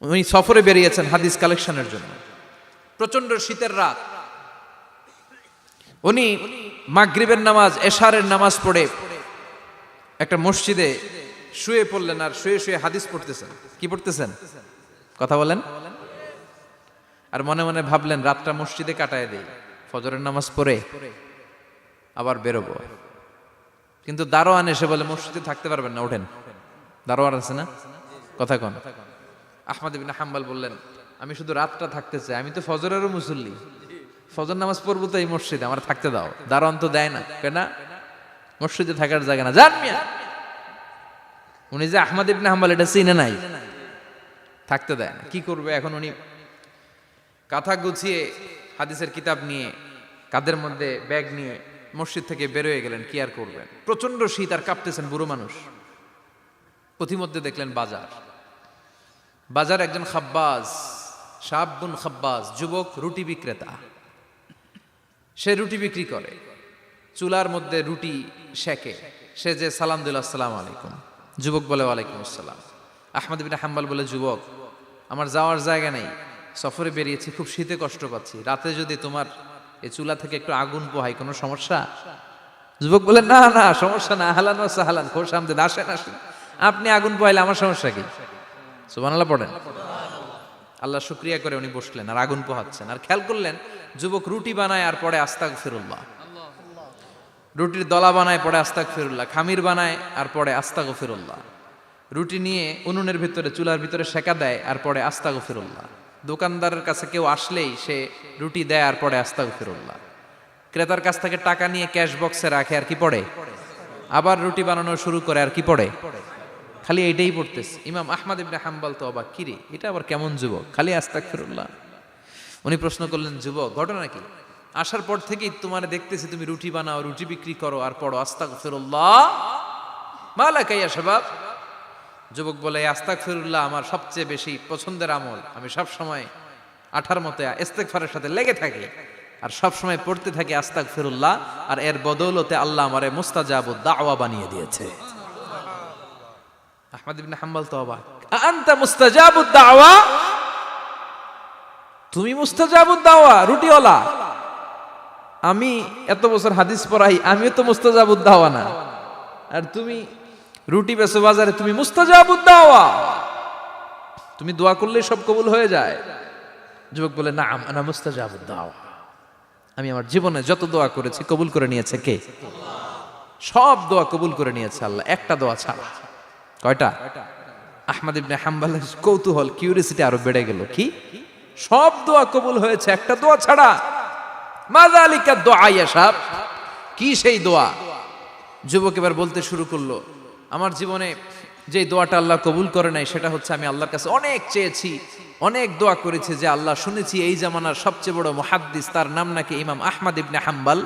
উনি সফরে বেরিয়েছেন হাদিস কালেকশনের জন্য। প্রচন্ড শীতের রাত, উনি মাগরিবের নামাজ, এশারের নামাজ পড়ে একটা মসজিদে শুয়ে পড়লেন, আর শুয়ে শুয়ে হাদিস পড়তেছেন। কি পড়তেছেন? কথা বলেন। আর মনে মনে ভাবলেন রাতটা মসজিদে কাটায় দেই, ফজরের নামাজ পড়ে আবার বেরোবো। কিন্তু দারোয়ান এসে বলে মসজিদে থাকতে পারবেন না, ওঠেন। দারোয়ান আছে না? কথা কন। আহমদ ইবনে হাম্বল বললেন আমি শুধু রাতটা থাকতে চাই, আমি তো ফজরেরও মুসল্লি, ফজর নামাজ পড়বো তো এই মসজিদে, আমার থাকতে দাও। দারোয়ান তো দেয় না, কেন? মসজিদে থাকার জায়গা না, যান মিয়া। উনি যে আহমদ ইবনে হাম্বল এটা চিনে নাই, থাকতে দেয় না। কি করবে এখন? উনি কাঁথা গুছিয়ে হাদিসের কিতাব নিয়ে কাঁধের মধ্যে ব্যাগ নিয়ে মসজিদ থেকে বেরোয় গেলেন। কি আর করবেন, প্রচন্ড শীত, আর কাঁপতেছেন, বুড়ো মানুষ। পথিমধ্যে দেখলেন বাজার। বাজার একজন খাব্বাজ, শাবুন খাব্বাজ, যুবক রুটি বিক্রেতা। সে রুটি বিক্রি করে, চুলার মধ্যে রুটি সেকে। সে যে সালাম দিল আসসালামু আলাইকুম, যুবক বলে ওয়ালাইকুম আসসালাম। আহমদ ইবনে হাম্বল বলে যুবক আমার যাওয়ার জায়গা নেই, সফরে বেরিয়েছি, খুব শীতে কষ্ট পাচ্ছি, রাতে যদি তোমার এই চুলা থেকে একটু আগুন পোহাই কোনো সমস্যা? যুবক বলে না না সমস্যা না, আহলান ওয়া সাহলান, খোশ আমদেদ, আসেন আসেন, আপনি আগুন পোহাইলে আমার সমস্যা কি? সুবহানাল্লাহ পড়েন। আল্লাহ শুকরিয়া করে উনি বসলেন আর আগুন পোহাচ্ছেন। আর খেয়াল করলেন যুবক রুটি বানায় আর পরে আস্তাগফিরুল্লাহ, রুটির দলা বানায় পরে আস্তাগফিরুল্লাহ, খামির বানায় আর পরে আস্তাগফিরুল্লাহ, রুটি নিয়ে উনুনের ভিতরে চুলার ভিতরে সেকা দেয় আর পরে আস্তাগফিরুল্লাহ। দোকানদারের কাছে কেউ আসলেই সে রুটি দেয় আর পরে আস্তাগফিরুল্লাহ। ক্রেতার কাছ থেকে টাকা নিয়ে ক্যাশ বক্সে রাখে আর কি পড়ে, আবার রুটি বানানো শুরু করে আর কি পড়ে, খালি এইটাই পড়তেছে। ইমাম আহমদ ইবনে হাম্বল তো অবাক, কিরে এটা আবার কেমন যুবক, খালি আস্তাগফিরুল্লাহ। উনি প্রশ্ন করলেন যুবক ঘটনা কি? আসার পর থেকেই তোমার দেখতেছি তুমি রুটি বানাও, রুটি বিক্রি করো আর পড়ো আস্তাগফিরুল্লাহ, মালাকা ইয়া শাবাব। যুবক বলে আস্তাগফিরুল্লাহ আমার সবচেয়ে বেশি পছন্দের আমল, আমি সব সময় আঠার মতো ইস্তেগফারের সাথে লেগে থাকি আর সব সময় পড়তে থাকি আস্তাগফিরুল্লাহ, আর এর বদৌলতে আল্লাহ আমারে মুস্তাজাবুদ দাওয়া বানিয়ে দিয়েছে। আহমদ ইবনে হাম্বল তো অবাক, আনতা মুস্তাজাবুদ দাওয়া, তুমি মুস্তাজাবুদ দাওয়া, রুটিওয়ালা। আমি এত বছর হাদিস পড়াই, আমিও তো মুস্তাজাবুদ দাওয়া না, আর তুমি রুটি বেচো বাজারে, তুমি মুস্তাজাবুদ দাওয়া, তুমি দোয়া করলে সব কবুল হয়ে যায়। যুবক বলে না আনা মুস্তাজাবুদ দাওয়া, আমি আমার জীবনে যত দোয়া করেছি কবুল করে নিয়েছে কে? সব দোয়া কবুল করে নিয়েছে আল্লাহ, একটা দোয়া ছাড়া। কয়টা? আহমদ ইবনে হাম্বলের কৌতূহল, কিউরিসিটি আরো বেড়ে গেল। কি? সব দোয়া কবুল হয়েছে একটা দোয়া ছাড়া। মাযালিকা দুআ ইয়া শাব, কি সেই দোয়া? যুবক এবার বলতে শুরু করলো আমার জীবনে যে দোয়াটা আল্লাহ কবুল করে নাই সেটা হচ্ছে আমি আল্লাহর কাছে অনেক চেয়েছি, অনেক দোয়া করেছি যে আল্লাহ শুনেছি এই জামানার সবচেয়ে বড় মুহাদ্দিস, তার নাম নাকি ইমাম আহমদ ইবনে হাম্বল।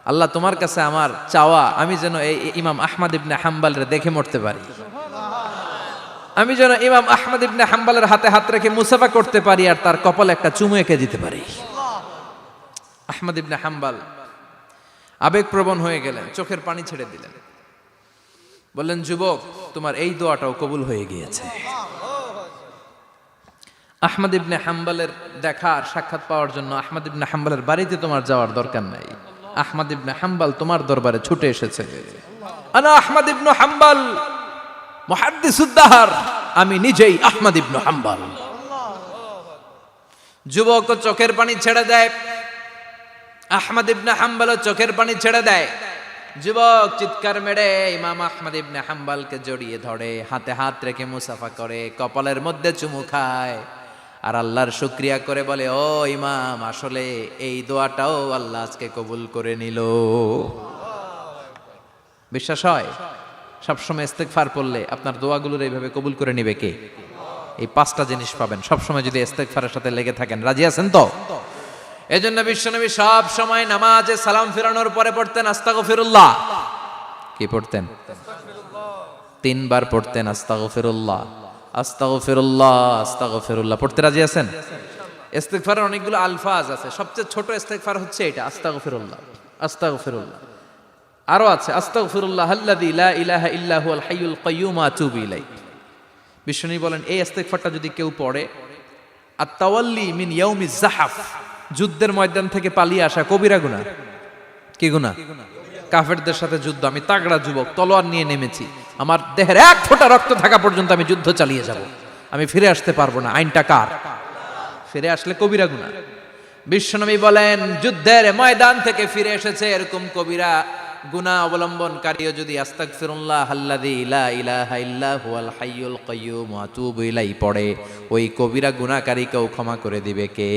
আল্লাহ তোমার কাছে আমার চাওয়া আমি যেন এই ইমাম আহমদ ইবনে হাম্বলরে দেখে মরতে পারি, আমি যেন ইমাম আহমদ ইবনে হাম্বলের হাতে হাত রেখে মুসাফা করতে পারি আর তার কপালে একটা চুমু এঁকে দিতে পারি। আহমদ ইবনে হাম্বল আবেগপ্রবণ হয়ে গেলেন, চোখের পানি ছেড়ে দিলেন, বললেন যুবক তোমার এই দোয়াটাও কবুল হয়ে গিয়েছে। আহমদ ইবনে হাম্বলের দেখা আর সাক্ষাৎ পাওয়ার জন্য আহমদ ইবনে হাম্বলের বাড়িতে তোমার যাওয়ার দরকার নাই, আহমদ ইবনে হাম্বল তোমার দরবারে ছুটে এসেছে। আনা আহমদ ইবনে হাম্বল মুহাদ্দিসুদ দাহর, আমি নিজেই আহমদ ইবনে হাম্বল। যুবক চোখের পানি ছেড়ে দেয়, আহমদ ইবনে হাম্বল চোখের পানি ছেড়ে দেয়। যুবক চিৎকার মেরে ইমাম আহমদ ইবনে হাম্বলকে জড়িয়ে ধরে, হাতে হাত রেখে মুসাফা করে, কপালের মধ্যে চুমু খায় আর আল্লাহর শুকরিয়া করে বলে ও ইমাম আসলে এই দোয়াটাও আল্লাহ আজকে কবুল করে নিল। বিশ্বাস হয় সবসময় ইস্তেগফার পড়লে আপনার দোয়াগুলোর এইভাবে কবুল করে নিবে কে? এই পাঁচটা জিনিস পাবেন সবসময় যদি ইস্তেগফারের সাথে লেগে থাকেন। রাজি আছেন তো? এজন্য বিশ্বনবী সব সময় নামাজে সালাম ফিরানোর পরে পড়তেন আস্তাগফিরুল্লাহ। কি পড়তেন? 3 বার পড়তেন আস্তাগফিরুল্লাহ, আস্তাগফিরুল্লাহ, আস্তাগফিরুল্লাহ। পড়তে রাজি আছেন? ইস্তেগফারের অনেকগুলো আলফাজ আছে, সবচেয়ে ছোট ইস্তেগফার হচ্ছে এটা আস্তাগফিরুল্লাহ, আস্তাগফিরুল্লাহ। আরো আছে আস্তাগফিরুল্লাহ আল্লাযী লা ইলাহা ইল্লা হুয়াল হাইয়ুল কাইয়্যুম আতুবু ইলাইহি। বিশ্বনবী বলেন এই ইস্তেগফারটা যদি কেউ পড়ে, আত-তাওয়াল্লি মিন ইয়াউমিজ জাহাফ, যুদ্ধের ময়দান থেকে পালিয়ে আসা কবিরা গুনাহ। কি গুনাহ? কাফেরদের সাথে যুদ্ধ, আমি তাগড়া যুবক, তলোয়ার নিয়ে নেমেছি, আমার দেহের এক ফোঁটা রক্ত থাকা পর্যন্ত আমি যুদ্ধ চালিয়ে যাব, আমি ফিরে আসতে পারবো না, আইনটা কার? ফিরে আসলে কবিরা গুনাহ। বিশ্বনবী বলেন যুদ্ধের ময়দান থেকে ফিরে এসেছে এরকম কবিরা গুনাহ অবলম্বনকারীও যদি আস্তাগফিরুল্লাহ আল্লাযী লা ইলাহা ইল্লা হুয়াল হাইয়ুল কাইয়্যুম ওয়া আতুবু ইলাইহি পড়ে, ওই কবিরা গুনাহকারীকেও ক্ষমা করে দিবে কে?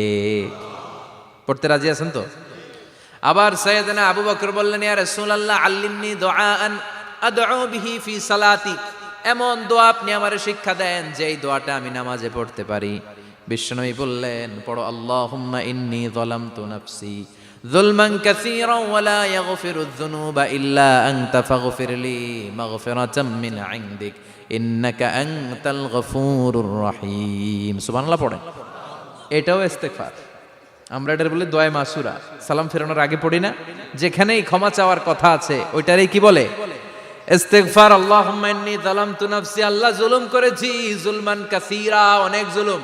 পড়তে রাজি আছেন তো? আবার সাইয়েদনা আবু বকর বললেন, ইয়া রাসূলুল্লাহ আল্লিমনি দুআআন আদউ বিহি ফি সালাতি, এমন দোয়া আপনি আমারে শিক্ষা দেন যে এই দোয়াটা আমি নামাজে পড়তে পারি। বিশ্বনবী বললেন, পড়ো আল্লাহুম্মা ইন্নী যালামতু নাফসি যুলমান কাসীরান ওয়া লা ইয়াগফিরুয যুনুবা ইল্লা আনতা ফাগফিরলি মাগফিরাতাম মিন ইনদিক ইন্নাকা আনতাল গফুরুর রহিম। সুবহানাল্লাহ পড়েন। এটাও ইস্তেগফার। আমরা এটার বলে দোয়া মাসুরা, সালাম ফেরানোর আগে পড়ি না? যেখানেই ক্ষমা চাওয়ার কথা আছে ওইটারই কি বলে? ইস্তেগফার। আল্লাহুম্মা ইন্নী যালামতু নাফসি, আল্লাহ জুলুম করেছি, যুলমান কাসীরা, অনেক জুলুম,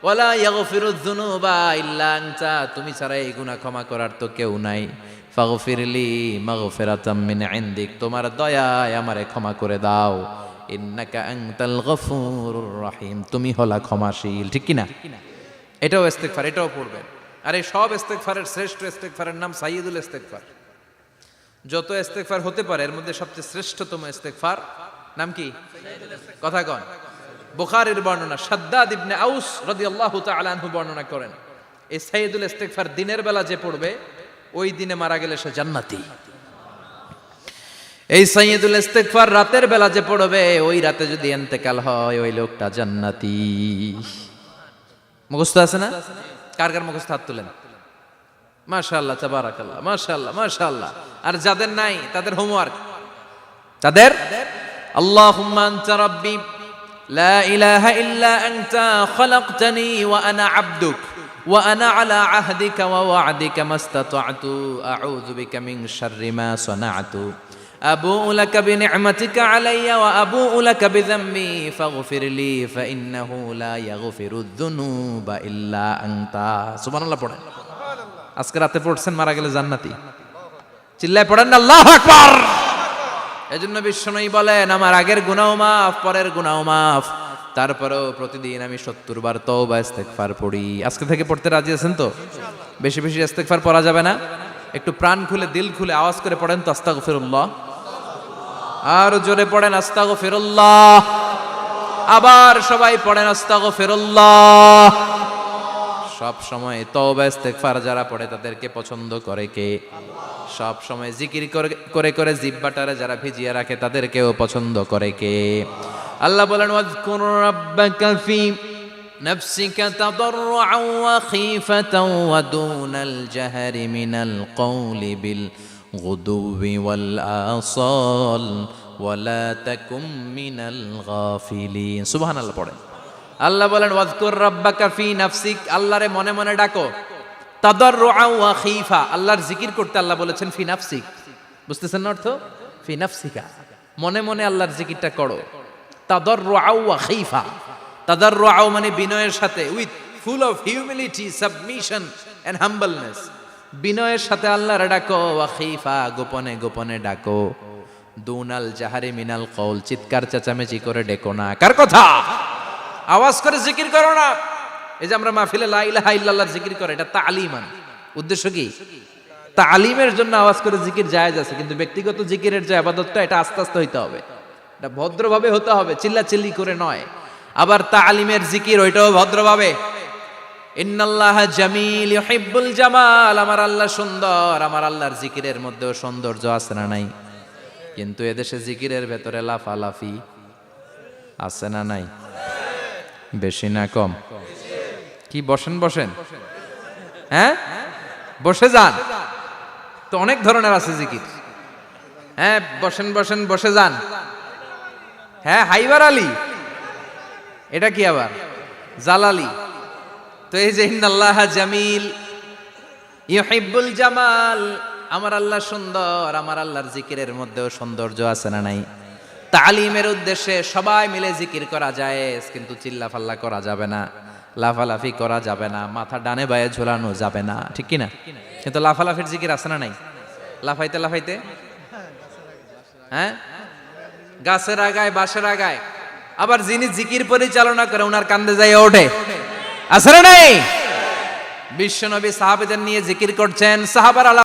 ওয়ালা ইয়াগফিরুয যুনুবা ইল্লা আনতা, তুমি ছাড়া এই গুনাহ ক্ষমা করার তো কেউ নাই। ফাগফিরলি মাগফিরাতাম মিন ইনদিক, তোমার দয়ায় আমারে ক্ষমা করে দাও। ইন্নাকা আনতাল গফুরুর রহিম, তুমি হলা ক্ষমাশীল। ঠিক কি না? এটাও ইস্তেগফার, এটাও পড়বেন। আর এই সব ইস্তেগফারের শ্রেষ্ঠ ইস্তেগফারের নাম সাইয়্যিদুল ইস্তেগফার। যত ইস্তেগফার হতে পারে এর মধ্যে সবচেয়ে শ্রেষ্ঠতম ইস্তেগফার নাম কি? কথা কন। বুখারীর বর্ণনা, শাদ্দাদ ইবনে আউস রাদিয়াল্লাহু তাআলা আনহু বর্ণনা করেন, এই সাইয়্যিদুল ইস্তেগফার দিনের বেলা যে পড়বে ওই দিনে মারা গেলে সে জান্নাতি। এই সাইয়্যিদুল ইস্তেগফার রাতের বেলা যে পড়বে ওই রাতে যদি ইন্তেকাল হয় ওই লোকটা জান্নাতি। মুখস্থ আছে না? কার কার মুখস্থ হাত তুলেন। মাশাআল্লাহ, তাবারাকাল্লাহ, মাশাআল্লাহ, মাশাআল্লাহ। আর যাদের নাই তাদের হোমওয়ার্ক, তাদের আল্লাহুম্মা আনতা রাব্বি লা ইলাহা ইল্লা আনতা খালাকতানি ওয়া আনা আবদুক ওয়া আনা আলা আহদিকা ওয়া ওয়া'দিকা মাস্তাতা'তু আউযু বিকা মিন শাররি মা সানা'তু আবুউ লাকা বিনি'মাতিকা আলাইয়া ওয়া আবুউ লাকা বিযামবি ফাগফিরলি ফাইন্নাহু লা ইয়াগফিরুয যুনুবা ইল্লা আনতা। সুবহানাল্লাহ পড়েন। আজকে রাতে পড়ছেন, মারা গেলে জান্নাতি। চিল্লায় পড়েন না আল্লাহু আকবার। এজন্য বিশ্বনবী বলেন আমার আগের গুনাহও মাফ, পরের গুনাহও মাফ, তারপরেও প্রতিদিন আমি 70 বার তওবা ইস্তেগফার পড়ি। আজকে থেকে পড়তে রাজি আছেন তো? বেশি বেশি ইস্তেগফার পড়া যাবে না? একটু প্রাণ খুলে দিল খুলে আওয়াজ করে পড়েন তো আস্তাগফিরুল্লাহ। আর জোরে পড়েন আস্তাগফিরুল্লাহ। আবার সবাই পড়েন আস্তাগফিরুল্লাহ। সব সময় তওবা ইস্তেগফার যারা পড়ে তাদেরকে পছন্দ করে কে? সব সময় জিকির করে করে জিহ্বাটারে যারা ভিজিয়ে রাখে তাদেরকেও পছন্দ করে কে? আল্লাহ বলেন ওয়াজকুর রাব্বাকা ফি নাফসিকা তাদাররুআন ওয়া খীফাতান ওয়া দুনাল জাহরি মিনাল কওলি বিল গুদুবি ওয়াল আসাল ওয়া লা তাকুম মিনাল গাফিলিন। সুবহানাল্লাহ পড়েন। আল্লাহ বলেন ওয়াজকুর রাব্বাকা ফি নাফসিক, আল্লাহরে মনে মনে ডাকো। তাদাররুআন ওয়া খীফা, আল্লাহর জিকির করতে আল্লাহ বলেছেন ফি নাফসিক। বুঝতেছেন না অর্থ? ফি নাফসিকা, মনে মনে আল্লাহর জিকিরটা করো। তাদাররুআন ওয়া খীফা, তাদাররুআন মানে বিনয়ের সাথে, with full of humility, submission and humbleness, বিনয়ের সাথে আল্লাহরে ডাকো। ওয়া খীফা, গোপনে গোপনে ডাকো। দুনাল জাহারি মিনাল কওল, চিৎকার চেঁচামেচি করে ডেকো না। কার কথা? আওয়াজ করে জিকির করো না। এই যে আমরা মাহফিলে লা ইলাহা ইল্লাল্লাহর জিকির করে, এটা তালিমান। উদ্দেশ্য কি? তালিমের জন্য আওয়াজ করে জিকির জায়েজ আছে, কিন্তু ব্যক্তিগত জিকিরের যে ইবাদতটা এটা আস্তে আস্তে হইতে হবে, এটা ভদ্রভাবে হতে হবে, চিল্লাচিল্লি করে নয়। আবার তালিমের জিকির ওইটাও ভদ্রভাবে। ইন্নাল্লাহা জামিল ইউহিব্বুল জামাল, আমার আল্লাহ সুন্দর, আমার আল্লাহর জিকিরের মধ্যেও সৌন্দর্য আছে না নাই? কিন্তু এদেশে জিকিরের ভেতরে লাফালাফি আছে না নাই? বেশি না কম? কি বসেন বসেন, হ্যাঁ বসে যান তো, অনেক ধরনের আছে জিকির। হ্যাঁ বসেন বসেন, বসে যান। হ্যাঁ হাইবার আলী, এটা কি আবার জালালি? তো এই যে ইন্নাল্লাহা জামিল ইউহিব্বুল জামাল, আমার আল্লাহ সুন্দর, আমার আল্লাহর জিকিরের মধ্যেও সৌন্দর্য আছে না নাই? তালিমের উদ্দেশ্যে সবাই মিলে জিকির করা যায়, কিন্তু চিল্লাফাল্লা করা যাবে না, লাফালাফি করা যাবে না, মাথা ডানে বায়ে ঝোলানো যাবে না, ঠিক কি না? কিন্তু লাফালাফির জিকির আছে না নাই? লাফাইতে লাফাইতে, হ্যাঁ, গাছের আগায় বাঁশের আগায়, আবার যিনি জিকির পরিচালনা করে ওনার কান্দে যাই ওঠে, আছে না নাই? বিশ্বনবী সাহাবীদের নিয়ে জিকির করছেন, সাহাবারা